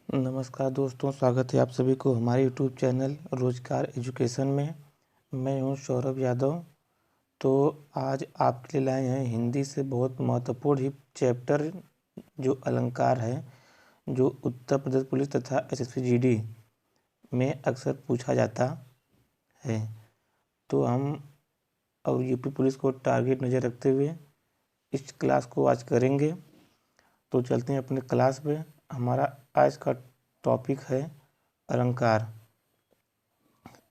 नमस्कार दोस्तों, स्वागत है आप सभी को हमारे यूट्यूब चैनल रोजगार एजुकेशन में। मैं हूं सौरभ यादव। तो आज आपके लिए लाए हैं हिंदी से बहुत महत्वपूर्ण ही चैप्टर जो अलंकार है, जो उत्तर प्रदेश पुलिस तथा एसएससी जीडी में अक्सर पूछा जाता है। तो हम और यूपी पुलिस को टारगेट नज़र रखते हुए इस क्लास को आज करेंगे। तो चलते हैं अपने क्लास पे। हमारा आज का टॉपिक है अलंकार।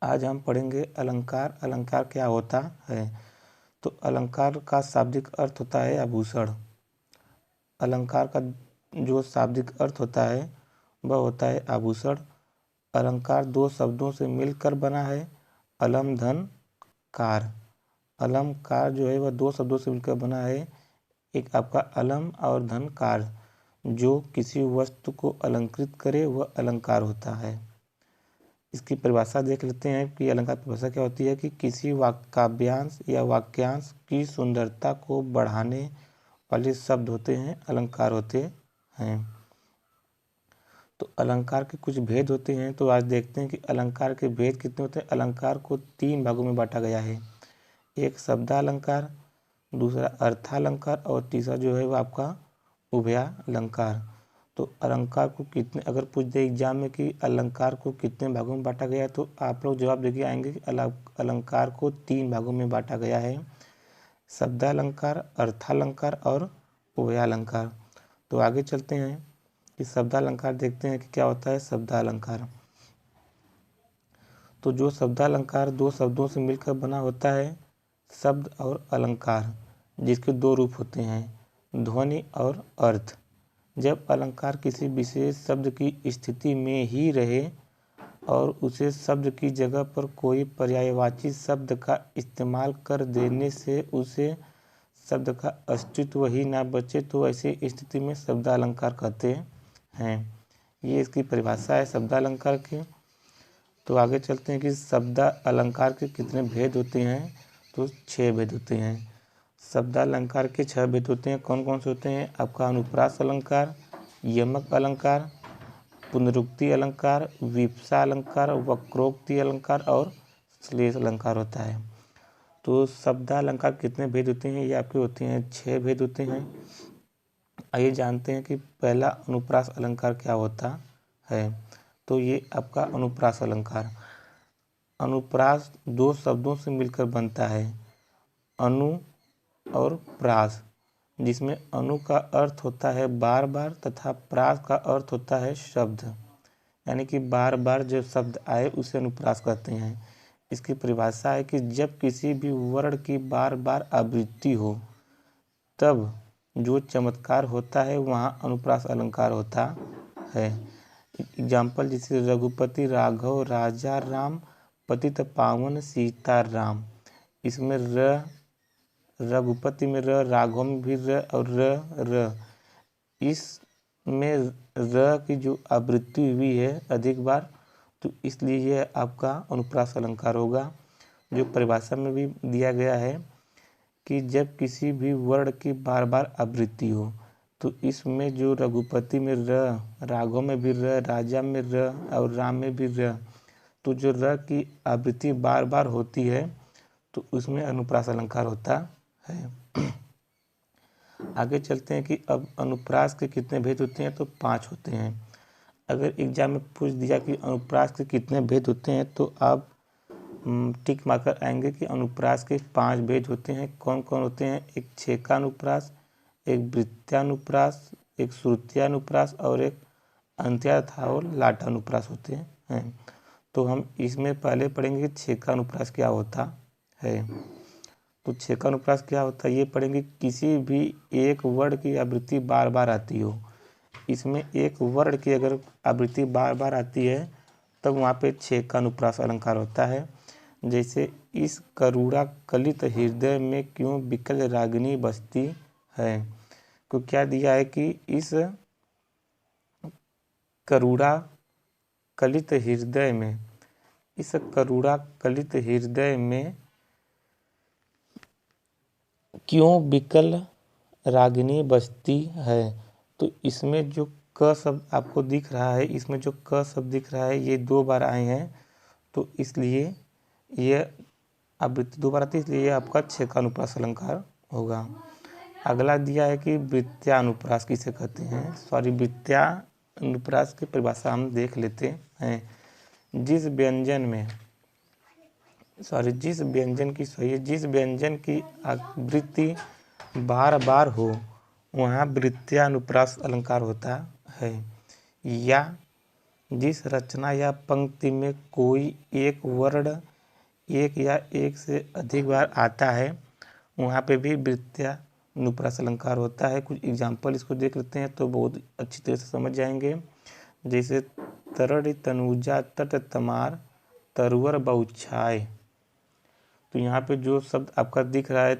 आज हम पढ़ेंगे अलंकार। अलंकार क्या होता है? तो अलंकार का शाब्दिक अर्थ होता है आभूषण। अलंकार का जो शाब्दिक अर्थ होता है वह होता है आभूषण। अलंकार दो शब्दों से मिलकर बना है, अलम धन कार। अलंकार जो है वह दो शब्दों से मिलकर बना है, एक आपका अलम और धन कार। जो किसी वस्तु को अलंकृत करे वह अलंकार होता है। इसकी परिभाषा देख लेते हैं कि अलंकार की परिभाषा क्या होती है कि किसी काव्यांश या वाक्यांश की सुंदरता को बढ़ाने वाले शब्द होते हैं, अलंकार होते हैं। तो अलंकार के कुछ भेद होते हैं। तो आज देखते हैं कि अलंकार के भेद कितने होते हैं। अलंकार को तीन भागों में बांटा गया है, एक शब्दालंकार, दूसरा अर्थालंकार और तीसरा जो है वो आपका उभयालंकार। तो अलंकार को कितने, अगर पूछ दे एग्जाम में कि अलंकार को कितने भागों में बांटा गया है, तो आप लोग जवाब देके आएंगे कि अलंकार को तीन भागों में बांटा गया है, शब्दालंकार, अर्थालंकार और उभयालंकार। तो आगे चलते हैं कि शब्दालंकार देखते हैं कि क्या होता है शब्दालंकार। तो जो शब्दालंकार दो शब्दों से मिलकर बना होता है, शब्द और अलंकार, जिसके दो रूप होते हैं, ध्वनि और अर्थ। जब अलंकार किसी विशेष शब्द की स्थिति में ही रहे और उसे शब्द की जगह पर कोई पर्यायवाची शब्द का इस्तेमाल कर देने से उसे शब्द का अस्तित्व ही ना बचे, तो ऐसी स्थिति में शब्दालंकार कहते हैं। ये इसकी परिभाषा है शब्दालंकार की। तो आगे चलते हैं कि शब्द अलंकार के कितने भेद होते हैं। तो 6 भेद होते हैं। शब्दालंकार के 6 भेद होते हैं। कौन कौन से होते हैं? आपका अनुप्रास अलंकार, यमक अलंकार, पुनरुक्ति अलंकार, विप्सा अलंकार, वक्रोक्ति अलंकार और श्लेष अलंकार होता है। तो शब्दालंकार कितने भेद होते हैं? ये आपके होते हैं 6 भेद होते हैं। आइए जानते हैं कि पहला अनुप्रास अलंकार क्या होता है। तो ये आपका अनुप्रास अलंकार। अनुप्रास दो शब्दों से मिलकर बनता है, अनु और प्रास, जिसमें अनु का अर्थ होता है बार बार तथा प्रास का अर्थ होता है शब्द, यानी कि बार बार जो शब्द आए उसे अनुप्रास कहते हैं। इसकी परिभाषा है कि जब किसी भी वर्ण की बार बार आवृत्ति हो तब जो चमत्कार होता है वहाँ अनुप्रास अलंकार होता है। एग्जाम्पल जैसे रघुपति राघव राजा राम पतित पावन सीता राम। इसमें रघुपति में र, राघव में भी र और र। इसमें र की जो आवृत्ति हुई है अधिक बार, तो इसलिए यह आपका अनुप्रास अलंकार होगा। जो परिभाषा में भी दिया गया है कि जब किसी भी वर्ण की बार बार आवृत्ति हो, तो इसमें जो रघुपति में र, राघव में भी र, राजा में र और राम में भी र, तो जो र की आवृत्ति बार बार होती है तो उसमें अनुप्रास अलंकार होता है। आगे चलते हैं कि अब अनुप्रास के कितने भेद होते हैं। तो 5 होते हैं। अगर एग्जाम में पूछ दिया कि अनुप्रास के कितने भेद होते हैं, तो आप टिक मारकर आएंगे कि अनुप्रास के 5 भेद होते हैं। कौन कौन होते हैं? एक छेकानुप्रास, एक वृत्तानुप्रास, एक श्रुत्यानुप्रास और एक अंत्यार्थ और लाटानुप्रास होते हैं। तो हम इसमें पहले पढ़ेंगे कि छेकानुप्रास क्या होता है। तो छेकानुप्रास क्या होता है ये पढ़ेंगे। किसी भी एक वर्ण की आवृत्ति बार बार आती हो, इसमें एक वर्ण की अगर आवृत्ति बार बार आती है तब वहाँ पे छेकानुप्रास अलंकार होता है। जैसे इस करुणा कलित हृदय में क्यों विकल रागिनी बसती है। तो क्या दिया है कि इस करुणा कलित हृदय में, इस करुणा कलित हृदय में क्यों विकल रागिनी बसती है। तो इसमें जो क शब्द आपको दिख रहा है, इसमें जो क शब्द दिख रहा है ये 2 बार आए हैं, तो इसलिए ये आवृत्ति 2 बार आती है, इसलिए ये आपका छेकानुप्रास अलंकार होगा। अगला दिया है कि वृत्त्यानुप्रास किसे कहते हैं। वृत्त्यानुप्रास की परिभाषा हम देख लेते हैं। जिस व्यंजन की आवृत्ति बार बार हो वहाँ वृत्त्यानुप्रास अलंकार होता है, या जिस रचना या पंक्ति में कोई एक वर्ण एक या एक से अधिक बार आता है वहाँ पे भी वृत्त्यानुप्रास अलंकार होता है। कुछ एग्जाम्पल इसको देख लेते हैं तो बहुत अच्छी तरह से समझ जाएंगे। जैसे तरड़ तनुजा तट तमार तरवर बहुछाय, तो यहाँ पे जो शब्द आपका दिख रहा है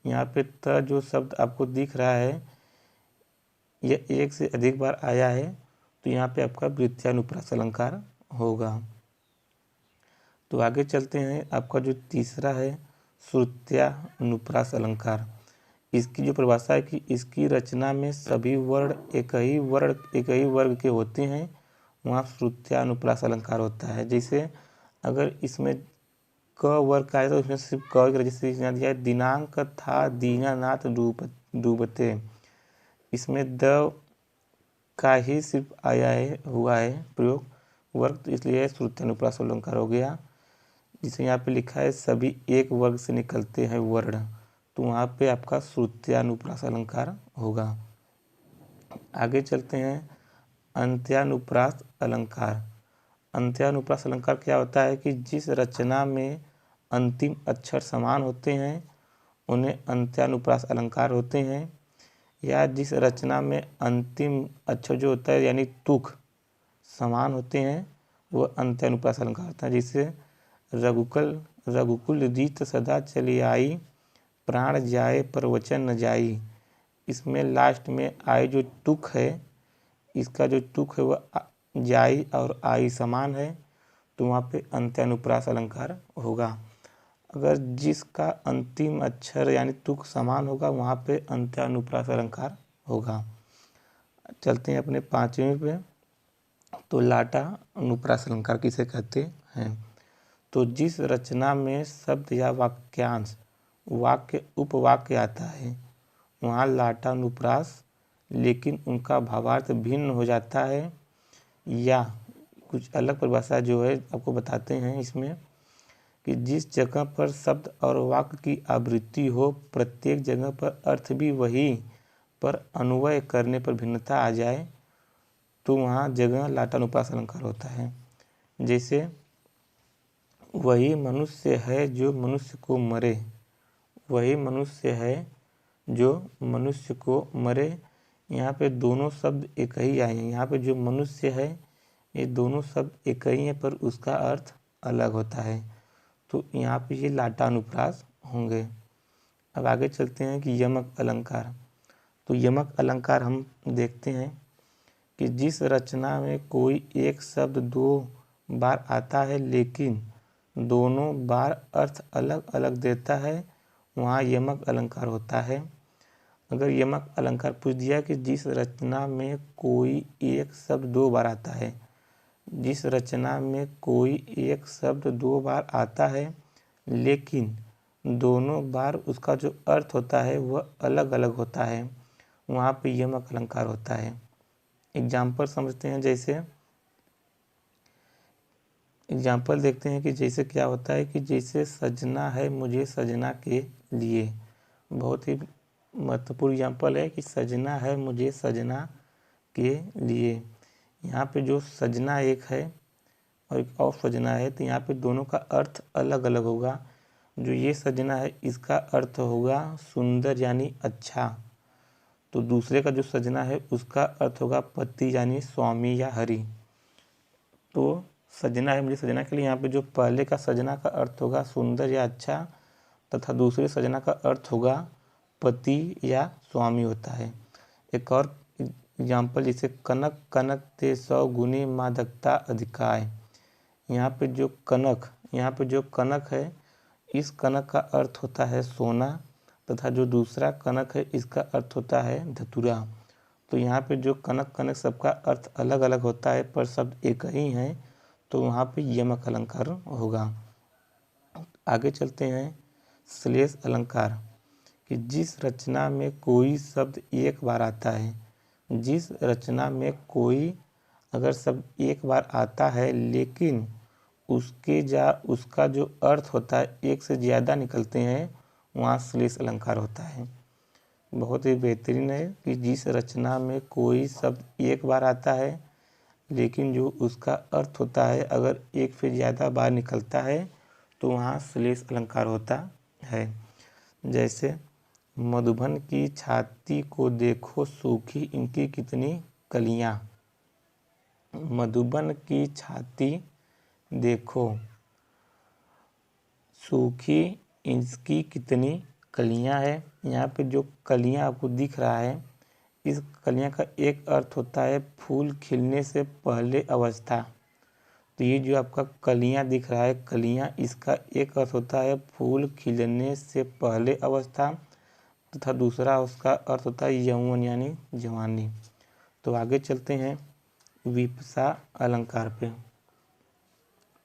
यहाँ पे जो शब्द आपको दिख रहा है यह एक से अधिक बार आया है, तो यहाँ पे आपका वृत्त्यानुप्रास अलंकार होगा। तो आगे चलते हैं। आपका जो तीसरा है श्रुत्यानुप्रास अलंकार। इसकी जो परिभाषा है कि इसकी रचना में सभी वर्ण एक ही वर्ग के होते हैं, वहाँ श्रुत्यानुप्रास अलंकार होता है। जैसे अगर इसमें क वर्ग का है तो इसमें सिर्फ क, जैसे दिया है दिनांक था दीनानाथ डूबते, इसमें द का ही सिर्फ हुआ है प्रयोग वर्ग, तो इसलिए श्रुत्यानुप्रास अलंकार हो गया। जिसे यहाँ पे लिखा है सभी एक वर्ग से निकलते हैं वर्ण, तो वहाँ पे आपका श्रुत्यानुप्रास अलंकार होगा। आगे चलते हैं। अंत्यानुप्रास अलंकार। अंत्यानुप्रास अलंकार क्या होता है कि जिस रचना में अंतिम अक्षर समान होते हैं उन्हें अंत्यानुप्रास अलंकार होते हैं, या जिस रचना में अंतिम अक्षर जो होता है यानी तुक समान होते हैं वह अंत्यानुप्रास अलंकार होता है। जैसे रघुकुल रीत सदा चली आई प्राण जाए पर वचन न जाई, इसमें लास्ट में आई जो तुक है, इसका जो तुक है वह जाई और आई समान है, तो वहाँ पे अंत्यानुप्रास अलंकार होगा। अगर जिसका अंतिम अक्षर यानी तुक समान होगा वहाँ पे अंत्यानुप्रास अलंकार होगा। चलते हैं अपने 5वें पे। तो लाटा अनुप्रास अलंकार किसे कहते हैं। तो जिस रचना में शब्द या वाक्यांश वाक्य उपवाक्य आता है वहाँ लाटा अनुप्रास, लेकिन उनका भावार्थ भिन्न हो जाता है, या कुछ अलग परिभाषा जो है आपको बताते हैं इसमें कि जिस जगह पर शब्द और वाक्य की आवृत्ति हो प्रत्येक जगह पर अर्थ भी वही पर अन्वय करने पर भिन्नता आ जाए तो वहाँ जगह लाटानुप्रास अलंकार होता है। जैसे वही मनुष्य है जो मनुष्य को मरे, वही मनुष्य है जो मनुष्य को मरे, यहाँ पे दोनों शब्द एक ही आए हैं। यहाँ पे जो मनुष्य है ये दोनों शब्द एक ही हैं पर उसका अर्थ अलग होता है, तो यहाँ पे ये लाटानुप्रास होंगे। अब आगे चलते हैं कि यमक अलंकार। तो यमक अलंकार हम देखते हैं कि जिस रचना में कोई एक शब्द 2 बार आता है लेकिन दोनों बार अर्थ अलग अलग देता है वहाँ यमक अलंकार होता है। अगर यमक अलंकार पूछ दिया कि जिस रचना में कोई एक शब्द 2 बार आता है, जिस रचना में कोई एक शब्द 2 बार आता है लेकिन दोनों बार उसका जो अर्थ होता है वह अलग अलग होता है, वहाँ पे यमक अलंकार होता है। एग्जाम्पल समझते हैं। जैसे एग्जाम्पल देखते हैं कि जैसे क्या होता है कि जैसे सजना है मुझे सजना के लिए, बहुत ही महत्वपूर्ण एग्जाम्पल है कि सजना है मुझे सजना के लिए। यहाँ पे जो सजना एक है और एक और सजना है, तो यहाँ पे दोनों का अर्थ अलग अलग होगा। जो ये सजना है इसका अर्थ होगा सुंदर यानी अच्छा, तो दूसरे का जो सजना है उसका अर्थ होगा पति यानी स्वामी या हरि। तो सजना है मुझे सजना के लिए, यहाँ पे जो पहले का सजना का अर्थ होगा सुंदर या अच्छा तथा दूसरे सजना का अर्थ होगा पति या स्वामी होता है। एक और एग्जाम्पल जैसे कनक कनक ते 100 गुनी मादकता अधिकाय, यहाँ पे जो कनक है इस कनक का अर्थ होता है सोना तथा जो दूसरा कनक है इसका अर्थ होता है धतूरा। तो यहाँ पे जो कनक कनक सबका अर्थ अलग अलग होता है पर शब्द एक ही है, तो वहाँ पे यमक अलंकार होगा। आगे चलते हैं श्लेष अलंकार, कि जिस रचना में कोई शब्द एक बार आता है, जिस रचना में कोई अगर शब्द एक बार आता है लेकिन उसका जो अर्थ होता है एक से ज़्यादा निकलते हैं, वहाँ श्लेष अलंकार होता है। बहुत ही बेहतरीन है कि जिस रचना में कोई शब्द एक बार आता है लेकिन जो उसका अर्थ होता है अगर एक से ज़्यादा बार निकलता है तो वहाँ श्लेष अलंकार होता है। जैसे मधुबन की छाती को देखो सूखी इनकी कितनी कलियां। मधुबन की छाती देखो सूखी इसकी कितनी कलियां है। यहाँ पे जो कलियां आपको दिख रहा है, इस कलियां का एक अर्थ होता है फूल खिलने से पहले अवस्था। तो ये जो आपका कलियां दिख रहा है, कलियां, इसका एक अर्थ होता है फूल खिलने से पहले अवस्था, तथा दूसरा उसका अर्थ होता है यौवन यानी जवानी। तो आगे चलते हैं विपसा अलंकार पे।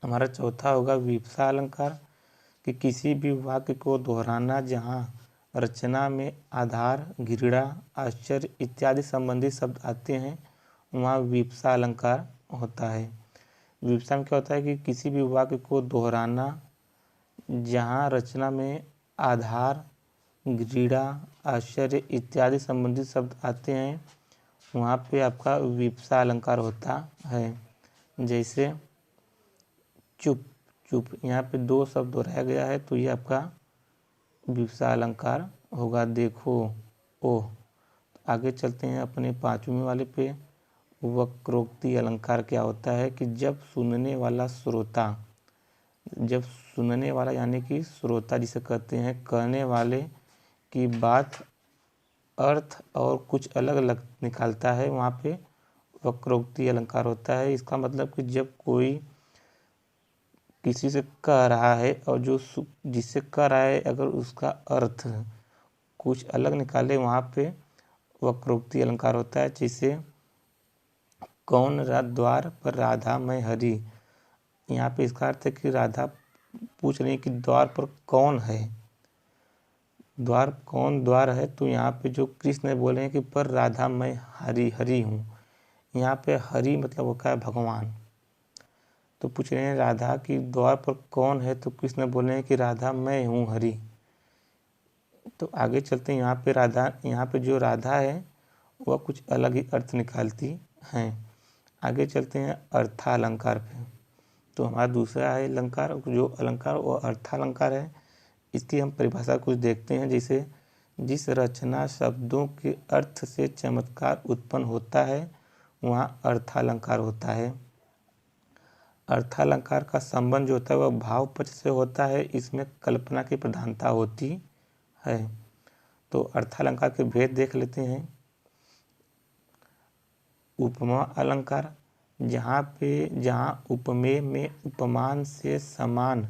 हमारा चौथा होगा विपसा अलंकार, कि किसी भी वाक्य को दोहराना जहाँ रचना में आधार, घृणा, आश्चर्य इत्यादि संबंधित शब्द आते हैं, वहाँ विपसा अलंकार होता है। विपसा में क्या होता है कि किसी भी वाक्य को दोहराना जहाँ रचना में आधार, घृणा, आश्चर्य इत्यादि संबंधित शब्द आते हैं, वहाँ पे आपका विपसा अलंकार होता है। जैसे चुप, चुप, यहाँ पे दो शब्द दोहराया गया है तो ये आपका विपसा अलंकार होगा। देखो, ओह। आगे चलते हैं अपने पांचवें वाले पे। वक्रोक्ति अलंकार क्या होता है, कि जब सुनने वाला यानी कि श्रोता जिसे कहते हैं, कहने वाले की बात अर्थ और कुछ अलग अलग निकालता है, वहाँ पे वक्रोक्ति अलंकार होता है। इसका मतलब कि जब कोई किसी से कह रहा है और जो जिससे कह रहा है अगर उसका अर्थ कुछ अलग निकाले, वहाँ पे वक्रोक्ति अलंकार होता है। जैसे कौन द्वार पर राधा मैं हरि, यहाँ पे इसका अर्थ है कि राधा पूछ रही है कि द्वार पर कौन है, द्वार कौन द्वार है, तो यहाँ पे जो कृष्ण बोले हैं कि पर राधा मैं हरि हरि हूँ। यहाँ पे हरि मतलब होता है भगवान। तो पूछ रहे हैं राधा की द्वार पर कौन है, तो कृष्ण बोले हैं कि राधा मैं हूँ हरि। तो आगे चलते हैं, यहाँ पे जो राधा है वह कुछ अलग ही अर्थ निकालती हैं। आगे चलते हैं अर्थालंकार पे। तो हमारा दूसरा है अलंकार, जो अलंकार वो अर्थालंकार है। इसकी हम परिभाषा कुछ देखते हैं। जैसे जिस रचना शब्दों के अर्थ से चमत्कार उत्पन्न होता है, वहाँ अर्थालंकार होता है। अर्थालंकार का संबंध जो होता है वह भाव पक्ष से होता है, इसमें कल्पना की प्रधानता होती है। तो अर्थालंकार के भेद देख लेते हैं। उपमा अलंकार, जहाँ उपमेय में उपमान से समान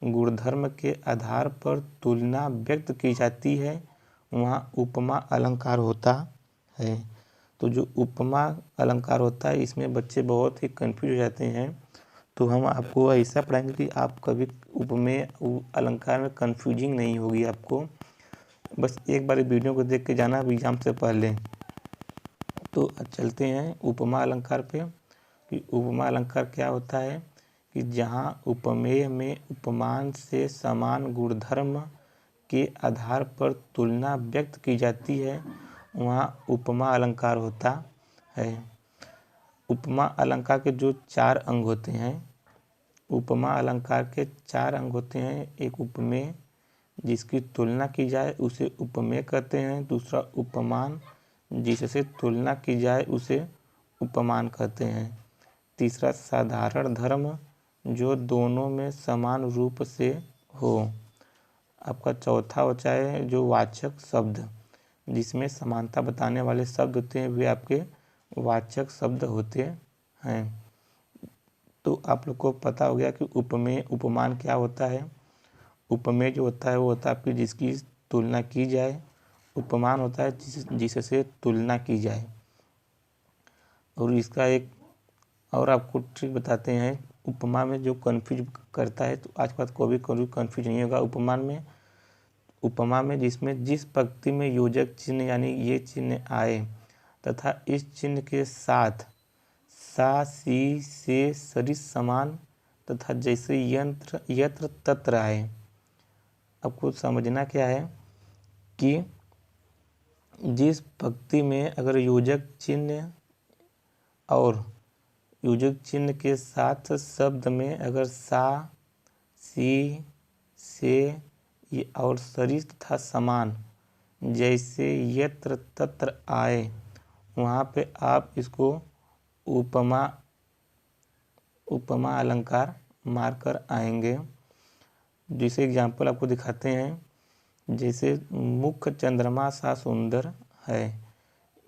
गुणधर्म के आधार पर तुलना व्यक्त की जाती है, वहाँ उपमा अलंकार होता है। तो जो उपमा अलंकार होता है इसमें बच्चे बहुत ही कंफ्यूज हो जाते हैं। तो हम आपको ऐसा पढ़ाएंगे कि आप कभी उपमेय अलंकार में कंफ्यूजिंग नहीं होगी आपको। बस एक बार वीडियो को देख के जाना एग्जाम से पहले। तो चलते हैं उपमा अलंकार पे, कि उपमा अलंकार क्या होता है, कि जहाँ उपमेय में उपमान से समान गुणधर्म के आधार पर तुलना व्यक्त की जाती है, वहाँ उपमा अलंकार होता है। उपमा अलंकार के जो 4 अंग होते हैं, उपमा अलंकार के 4 अंग होते हैं। एक उपमेय, जिसकी तुलना की जाए उसे उपमेय कहते हैं। दूसरा उपमान, जिससे तुलना की जाए उसे उपमान कहते हैं। तीसरा साधारण धर्म, जो दोनों में समान रूप से हो। आपका चौथा होता है जो वाचक शब्द, जिसमें समानता बताने वाले शब्द होते हैं, वे आपके वाचक शब्द होते हैं। तो आप लोग को पता हो गया कि उपमेय उपमान क्या होता है। उपमेय जो होता है वो होता है आपकी जिसकी तुलना की जाए, उपमान होता है जिससे तुलना की जाए। और इसका एक और आपको ट्रिक बताते हैं। उपमा में जो कन्फ्यूज करता है, तो आज के बाद कोई भी कन्फ्यूज नहीं होगा। उपमा में जिसमें जिस पंक्ति में योजक चिन्ह यानी ये चिन्ह आए तथा इस चिन्ह के साथ सा सी से सरिस समान तथा जैसे यंत्र यत्र तत्र आए। आपको समझना क्या है कि जिस पंक्ति में अगर योजक चिन्ह और योजक चिन्ह के साथ शब्द में अगर सा सी से और सरिस तथा समान जैसे यत्र तत्र आए, वहाँ पे आप इसको उपमा अलंकार मारकर आएंगे। जैसे एग्जाम्पल आपको दिखाते हैं, जैसे मुख चंद्रमा सा सुंदर है,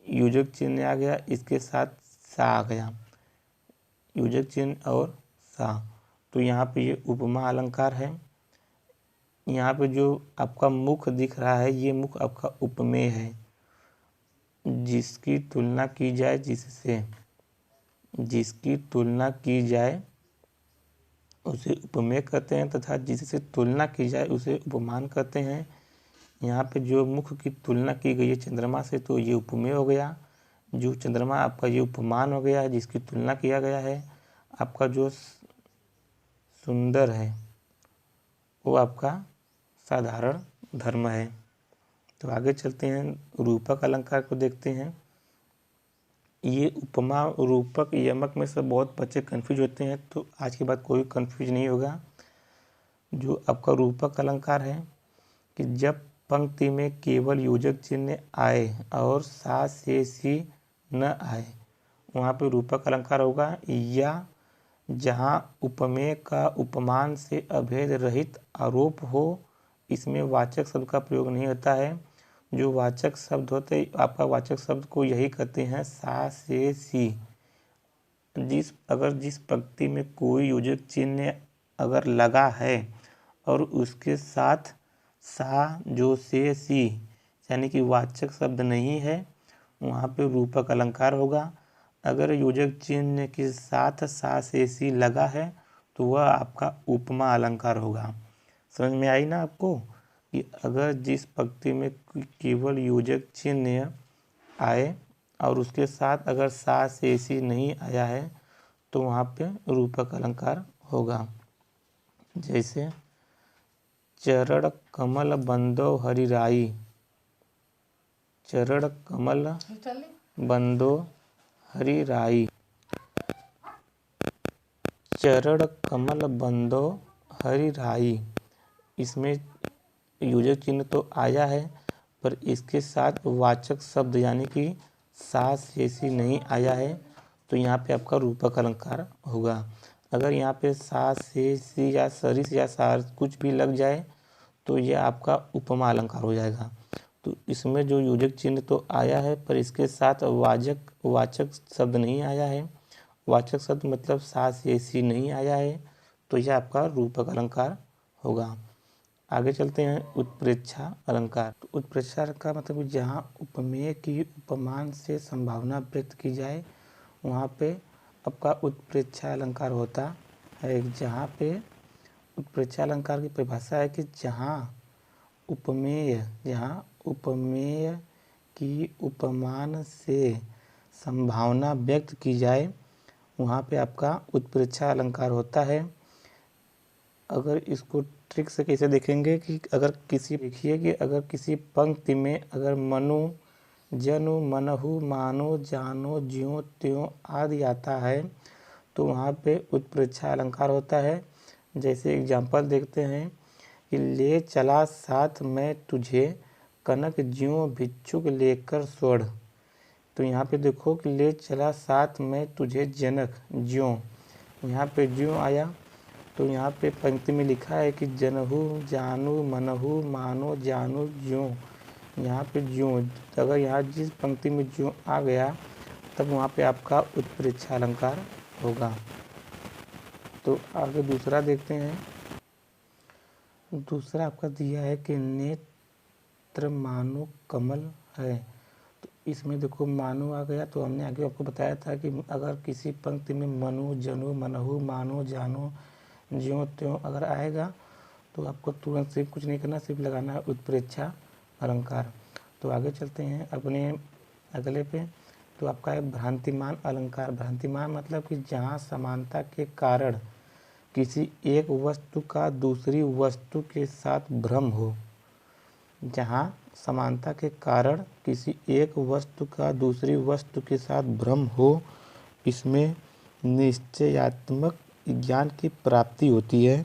योजक चिन्ह आ गया, इसके साथ सा आ गया, योजक चिन्ह और सा, तो यहाँ पे ये उपमा अलंकार है। यहाँ पे जो आपका मुख दिख रहा है, ये मुख आपका उपमेय है, जिसकी तुलना की जाए उसे उपमेय कहते हैं तथा जिससे तुलना की जाए उसे उपमान कहते हैं। यहाँ पे जो मुख की तुलना की गई है चंद्रमा से, तो ये उपमेय हो गया। जो चंद्रमा आपका ये उपमान हो गया है, जिसकी तुलना किया गया है। आपका जो सुंदर है वो आपका साधारण धर्म है। तो आगे चलते हैं, रूपक अलंकार को देखते हैं। ये उपमा रूपक यमक में से बहुत बच्चे कंफ्यूज होते हैं, तो आज के बाद कोई कंफ्यूज नहीं होगा। जो आपका रूपक अलंकार है कि जब पंक्ति में केवल योजक चिन्ह आए और सा से सी न आए, वहाँ पे रूपक अलंकार होगा। या जहाँ उपमेय का उपमान से अभेद रहित आरोप हो, इसमें वाचक शब्द का प्रयोग नहीं होता है। जो वाचक शब्द होते हैं, आपका वाचक शब्द को यही कहते हैं सा से सी। जिस पंक्ति में कोई योजक चिन्ह अगर लगा है और उसके साथ सा जो से सी यानी कि वाचक शब्द नहीं है, वहाँ पे रूपक अलंकार होगा। अगर योजक चिन्ह के साथ सा से सी लगा है, तो वह आपका उपमा अलंकार होगा। समझ में आई ना आपको कि अगर जिस पंक्ति में केवल योजक चिन्ह आए और उसके साथ अगर सा से सी नहीं आया है, तो वहाँ पे रूपक अलंकार होगा। जैसे चरण कमल बंदो हरिराई, चरण कमल बंदो हरिराई, चरण कमल बंदो हरिराई। इसमें योजक चिन्ह तो आया है, पर इसके साथ वाचक शब्द यानी कि सा से सी नहीं आया है, तो यहाँ पे आपका रूपक अलंकार होगा। अगर यहाँ पे सा से सी या सरिस या सार कुछ भी लग जाए, तो यह आपका उपमा अलंकार हो जाएगा। तो इसमें जो योजक चिन्ह तो आया है, पर इसके साथ वाचक शब्द नहीं आया है, वाचक शब्द मतलब सा से सी नहीं आया है, तो यह आपका रूपक अलंकार होगा। आगे चलते हैं, उत्प्रेक्षा अलंकार। तो उत्प्रेक्षा का मतलब जहाँ उपमेय की उपमान से संभावना व्यक्त की जाए, वहाँ पे आपका उत्प्रेक्षा अलंकार होता है। जहाँ पे उत्प्रेक्षा अलंकार की परिभाषा है कि जहाँ उपमेय की उपमान से संभावना व्यक्त की जाए, वहाँ पे आपका उत्प्रेक्षा अलंकार होता है। अगर इसको ट्रिक से कैसे देखेंगे कि अगर किसी पंक्ति में अगर मनु जनु मनहु मानो जानो ज्यों त्यों आदि आता है, तो वहाँ पे उत्प्रेक्षा अलंकार होता है। जैसे एग्जाम्पल देखते हैं कि ले चला साथ मैं तुझे कनक ज्यों भिक्षुक लेकर स्वर्ण। तो यहाँ पे देखो कि ले चला साथ मैं तुझे जनक ज्यों, यहाँ पे ज्यों आया, तो यहाँ पे पंक्ति में लिखा है कि जनहु जानू मनहु मानो जानू ज्यों, यहाँ पे ज्यों, अगर यहाँ जिस पंक्ति में ज्यों आ गया, तब वहाँ पे आपका उत्प्रेक्षा अलंकार होगा। तो आगे दूसरा देखते हैं। दूसरा आपका दिया है कि नेत्र मानो कमल है। तो इसमें देखो मानो आ गया, तो हमने आगे आपको बताया था कि अगर किसी पंक्ति में मनु, जनु, मनहु, मानो, जानो, ज्यों त्यों अगर आएगा तो आपको तुरंत से कुछ नहीं करना, सिर्फ लगाना है उत्प्रेक्षा अलंकार। तो आगे चलते हैं अपने अगले पे। तो आपका है भ्रांतिमान अलंकार। भ्रांतिमान मतलब कि जहाँ समानता के कारण किसी एक वस्तु का दूसरी वस्तु के साथ भ्रम हो। जहाँ समानता के कारण किसी एक वस्तु का दूसरी वस्तु के साथ भ्रम हो, इसमें निश्चयात्मक ज्ञान की प्राप्ति होती है,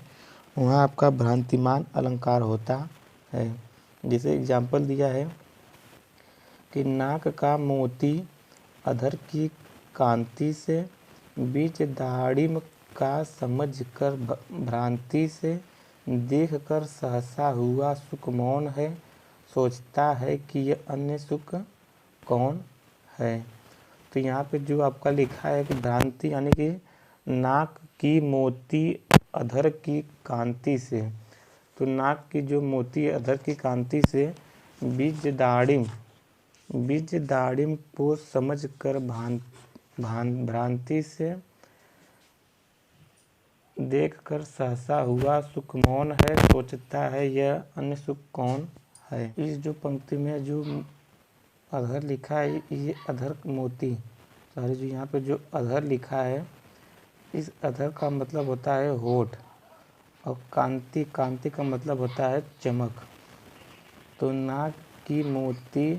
वहाँ आपका भ्रांतिमान अलंकार होता है। जैसे एग्जाम्पल दिया है कि नाक का मोती अधर की कांति से, बीच दाढ़िम का समझ कर भ्रांति से, देख कर सहसा हुआ सुख मौन है, सोचता है कि यह अन्य सुख कौन है। तो यहाँ पे जो आपका लिखा है कि भ्रांति यानी कि नाक की मोती अधर की कांति से, तो नाक की जो मोती अधर की कांति से बीज दाढ़िम को समझ कर भ्रांति से देख कर सहसा हुआ सुख मौन है, सोचता है यह अन्य सुख कौन है। इस जो पंक्ति में जो अधर लिखा है, ये अधर मोती सॉरी जो यहाँ पे जो अधर लिखा है, इस अधर का मतलब होता है होठ, और कांति का मतलब होता है चमक। तो नाक की मोती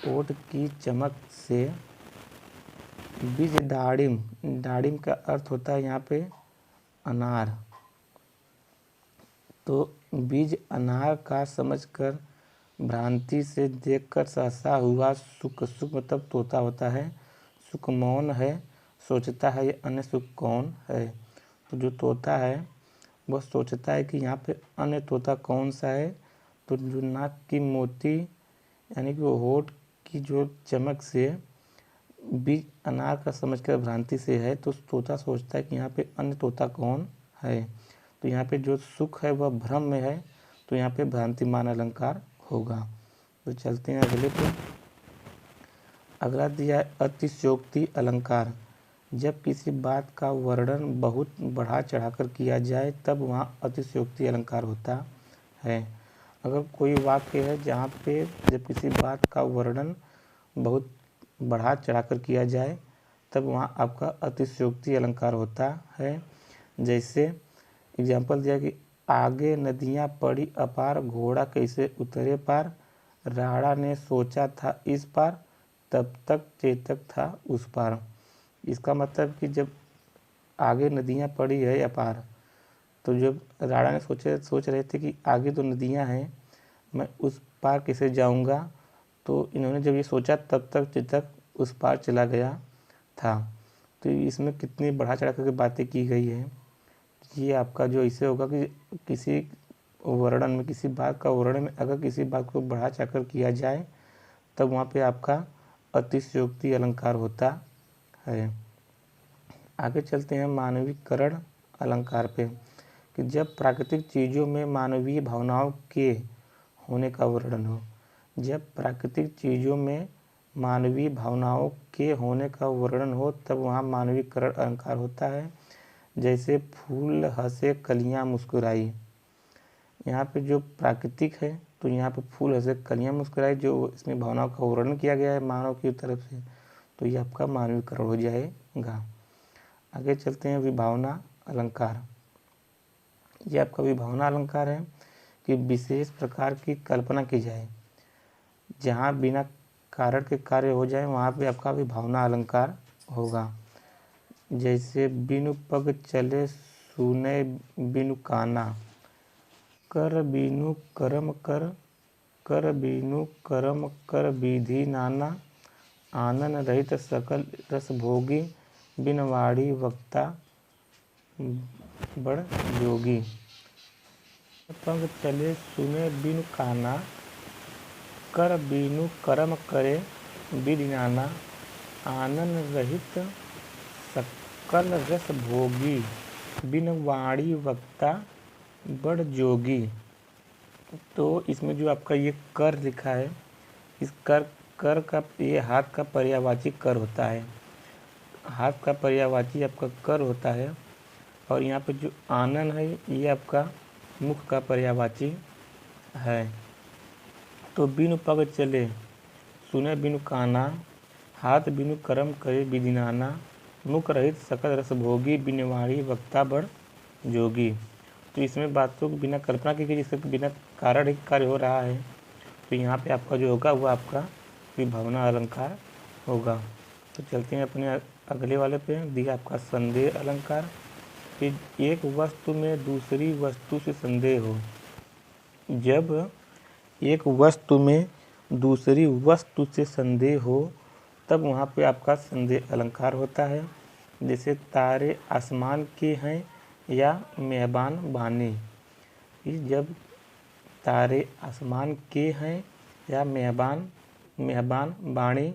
ओठ की चमक से, बीज दाढ़िम का अर्थ होता है यहाँ पे अनार। तो बीज अनार का समझकर भ्रांति से देखकर सहसा हुआ सुख मतलब तोता होता है, सुख मौन है, सोचता है ये अन्य सुख कौन है। तो जो तोता है वह सोचता है कि यहाँ पे अन्य तोता कौन सा है। तो जो नाक की मोती यानी कि वो होठ की जो चमक से बीज अनार का समझकर भ्रांति से है, तो तोता सोचता है कि यहाँ पे अन्य तोता कौन है। तो यहाँ पे जो सुख है वह भ्रम में है, तो यहाँ पे भ्रांतिमान अलंकार होगा। तो चलते हैं अगले पे। अगला दिया है अतिशयोक्ति अलंकार। जब किसी बात का वर्णन बहुत बढ़ा चढ़ाकर किया जाए तब वहाँ अतिशयोक्ति अलंकार होता है। अगर कोई वाक्य है जहाँ पे जब किसी बात का वर्णन बहुत बढ़ा चढ़ाकर किया जाए तब वहाँ आपका अतिशयोक्ति अलंकार होता है। जैसे एग्जाम्पल दिया कि आगे नदियाँ पड़ी अपार, घोड़ा कैसे उतरे पार, राणा ने सोचा था इस पार, तब तक चेतक था उस पार। इसका मतलब कि जब आगे नदियाँ पड़ी है अपार, तो जब राणा ने सोच रहे थे कि आगे तो नदियाँ हैं, मैं उस पार कैसे जाऊंगा, तो इन्होंने जब ये सोचा तब तक चेतक उस पार चला गया था। तो इसमें कितनी बढ़ा चढ़ा करके बातें की गई है। ये आपका जो ऐसे होगा कि किसी वर्णन में, किसी बात का वर्णन में अगर किसी बात को बढ़ा चढ़ाकर किया जाए तब वहाँ पे आपका अतिशयोक्ति अलंकार होता है। आगे चलते हैं मानवीकरण अलंकार पे, कि जब प्राकृतिक चीज़ों में मानवीय भावनाओं के होने का वर्णन हो। जब प्राकृतिक चीज़ों में मानवीय भावनाओं के होने का वर्णन हो तब वहाँ मानवीकरण अलंकार होता है। जैसे फूल हंसे कलियाँ मुस्कुराई, यहाँ पे जो प्राकृतिक है तो यहाँ पे फूल हंसे कलियाँ मुस्कुराई, जो इसमें भावनाओं का वर्णन किया गया है मानव की तरफ से, तो ये आपका मानवीकरण हो जाएगा। आगे चलते हैं विभावना अलंकार। ये आपका विभावना अलंकार है कि विशेष प्रकार की कल्पना की जाए, जहाँ बिना कारण के कार्य हो जाए वहाँ पे आपका विभावना अलंकार होगा। जैसे बिनु पग चले सुने बिनु काना, कर बिनु कर्म कर बिनु कर्म कर विधि नाना, आनन रहित सकल रस भोगी, बिन वाणी वक्ता बड़ जोगी। पग चले सुने बिनु काना, कर बिनु कर्म करे विधि नाना, आनन रहित सकल रस भोगी, बिन वाणी वक्ता बड़ जोगी। तो इसमें जो आपका ये कर लिखा है, इस कर कर का ये हाथ का पर्यायवाची कर होता है। हाथ का पर्यायवाची आपका कर होता है। और यहाँ पे जो आनन है ये आपका मुख का पर्यायवाची है। तो बिनु पग चले सुने बिनु काना, हाथ बिनु कर्म करे विधि नाना, मुख रहित सकल रस भोगी, बिनु वाणी वक्ता बड़ जोगी। तो इसमें बातों को बिना कल्पना की गई, जिससे बिना कारण ही कार्य हो रहा है। तो यहाँ पे आपका जो होगा वो आपका विभावना अलंकार होगा। तो चलते हैं अपने अगले वाले पे। दिया आपका संदेह अलंकार कि एक वस्तु में दूसरी वस्तु से संदेह हो। जब एक वस्तु में दूसरी वस्तु से संदेह हो तब वहाँ पे आपका संदेह अलंकार होता है। जैसे तारे आसमान के हैं या मेहबान बानी। जब तारे आसमान के हैं या मेहबान बाणी,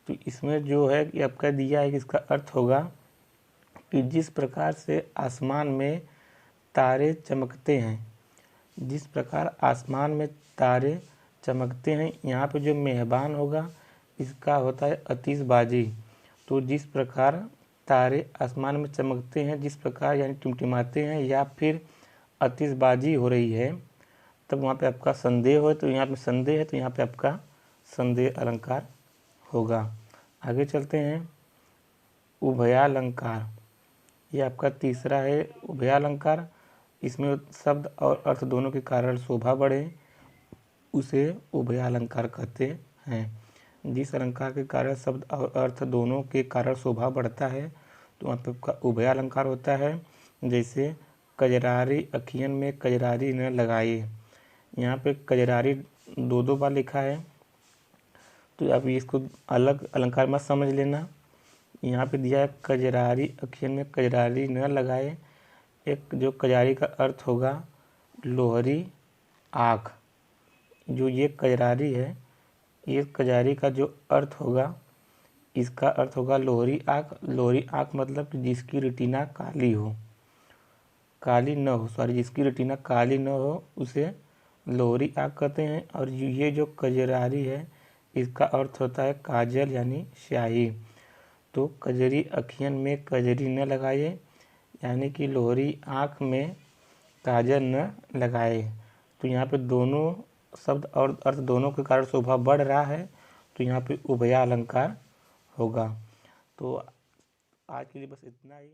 तो इसमें जो है कि आपका दिया है कि इसका अर्थ होगा कि जिस प्रकार से आसमान में तारे चमकते हैं, जिस प्रकार आसमान में तारे चमकते हैं, यहाँ पे जो मेहबान होगा इसका होता है आतिशबाजी। तो जिस प्रकार तारे आसमान में चमकते हैं, जिस प्रकार यानी टिमटिमाते हैं या फिर आतिशबाजी हो रही है, तब वहाँ पे आपका संदेह हो। तो यहाँ पे संदेह है तो यहाँ पे आपका संदेह अलंकार होगा। आगे चलते हैं उभयालंकार। ये आपका तीसरा है उभयालंकार। इसमें शब्द और अर्थ दोनों के कारण शोभा बढ़े उसे उभयालंकार कहते हैं। जिस अलंकार के कारण शब्द और अर्थ दोनों के कारण शोभा बढ़ता है तो वहाँ पे आपका उभयालंकार होता है। जैसे कजरारी अखियन में कजरारी न लगाए। यहाँ पे कजरारी दो बार लिखा है, तो आप इसको अलग अलंकार मत समझ लेना। यहाँ पे दिया है कजरारी अखियन में कजरारी न लगाए। एक जो कजरारी का अर्थ होगा लोहरी आँख। जो ये कजरारी है, ये कजरारी का जो अर्थ होगा, इसका अर्थ होगा लोहरी आँख। लोहरी आँख मतलब कि जिसकी रेटिना काली हो, काली न हो, सॉरी जिसकी रेटिना काली न हो उसे लोहरी आँख कहते हैं। और ये जो कजरारी है इसका अर्थ होता है काजल यानी स्याही। तो कजरी अखियन में कजरी न लगाए, यानी कि लोहरी आँख में काजल न लगाए। तो यहाँ पे दोनों शब्द और अर्थ दोनों के कारण शोभा बढ़ रहा है, तो यहाँ पे उभया अलंकार होगा। तो आज के लिए बस इतना ही।